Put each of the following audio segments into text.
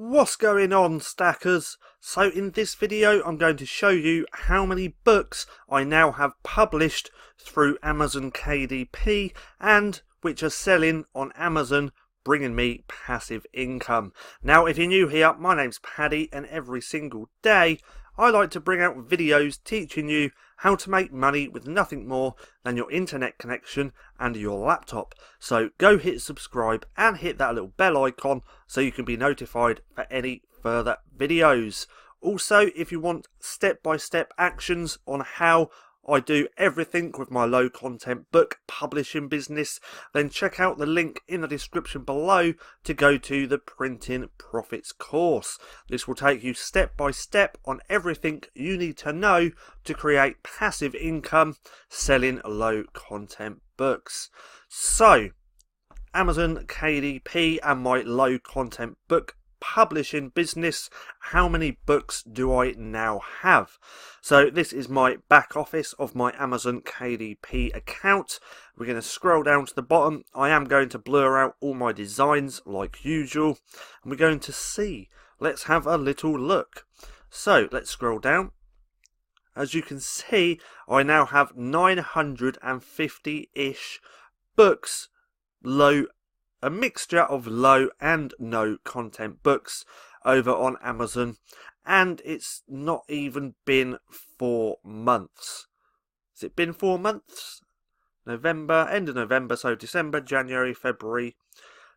What's going on, stackers? So in this video I'm going to show you how many books I now have published through Amazon KDP and which are selling on Amazon, bringing me passive income. Now if you're new here, my name's Paddy and every single day I like to bring out videos teaching you how to make money with nothing more than your internet connection and your laptop. So go hit subscribe and hit that little bell icon so you can be notified for any further videos. Also, if you want step-by-step actions on how I do everything with my low content book publishing business, then check out the link in the description below to go to the Printing Profits course. This will take you step by step on everything you need to know to create passive income selling low content books. So, Amazon KDP and my low content book publishing business, how many books do I now have? So this is my back office of my Amazon KDP account. We're going to scroll down to the bottom. I am going to blur out all my designs like usual, and we're going to see. Let's have a little look. So let's scroll down. As you can see, I now have 950-ish books, a mixture of low and no content books over on Amazon, and it's not even been 4 months. Has it been 4 months? November, end of November, so December, January, February,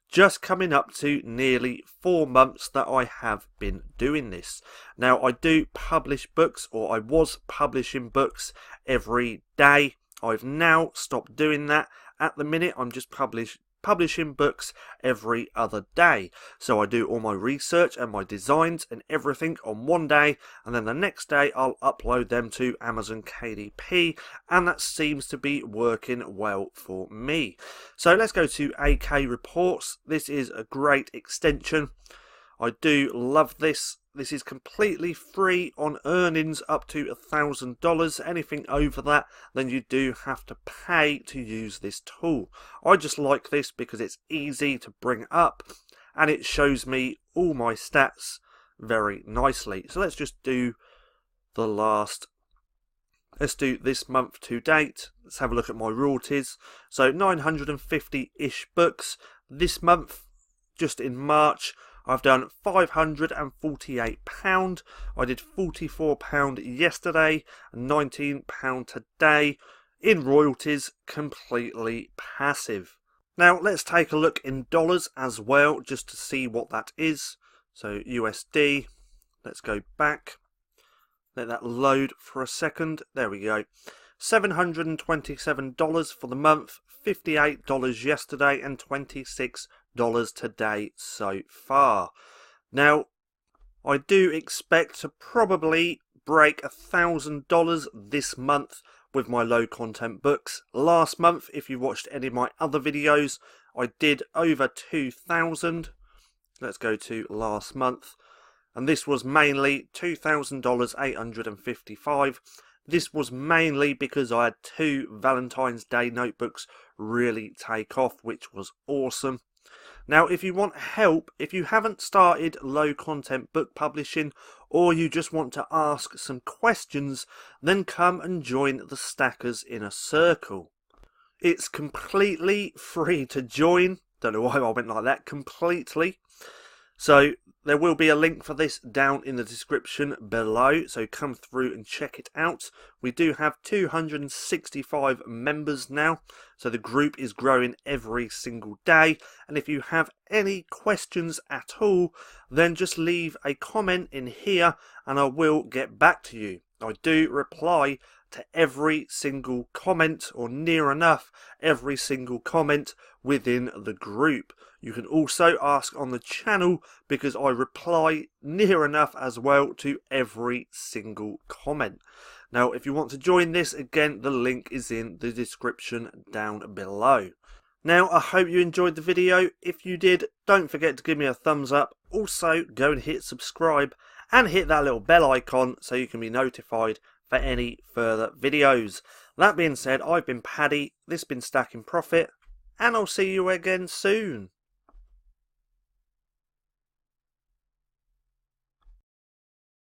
just coming up to nearly 4 months that I have been doing this. Now I do publish books, or I was publishing books every day. I've now stopped doing that. At the minute I'm just publishing books every other day. So I do all my research and my designs and everything on one day, and then the next day I'll upload them to Amazon KDP, and that seems to be working well for me. So let's go to AK Reports. This is a great extension. I do love this. This is completely free on earnings up to $1,000. Anything over that, then you do have to pay to use this tool. I just like this because it's easy to bring up and it shows me all my stats very nicely. So let's just do let's do this month to date. Let's have a look at my royalties. So 950-ish books this month. Just in March I've done £548. I did £44 yesterday and £19 today in royalties, completely passive. Now let's take a look in dollars as well, just to see what that is. So USD, let's go back, let that load for a second. There we go. $727 for the month, $58 yesterday and $26 today so far. Now I do expect to probably break $1,000 this month with my low content books. Last month, if you watched any of my other videos, I did over 2,000. Let's go to last month, and this was mainly $2,855. This was mainly because I had 2 Valentine's Day notebooks really take off, which was awesome. Now, if you want help, if you haven't started low content book publishing, or you just want to ask some questions, then come and join the Stackers Inner Circle. It's completely free to join. Don't know why I went like that, completely. So there will be a link for this down in the description below, so come through and check it out. We do have 265 members now, so the group is growing every single day. And if you have any questions at all, then just leave a comment in here and I will get back to you. I do reply to every single comment, or near enough every single comment within the group. You can also ask on the channel because I reply near enough as well to every single comment. Now if you want to join this, again the link is in the description down below. Now I hope you enjoyed the video. If you did, don't forget to give me a thumbs up. Also go and hit subscribe and hit that little bell icon so you can be notified for any further videos. That being said, I've been Paddy, this has been Stacking Profit, and I'll see you again soon.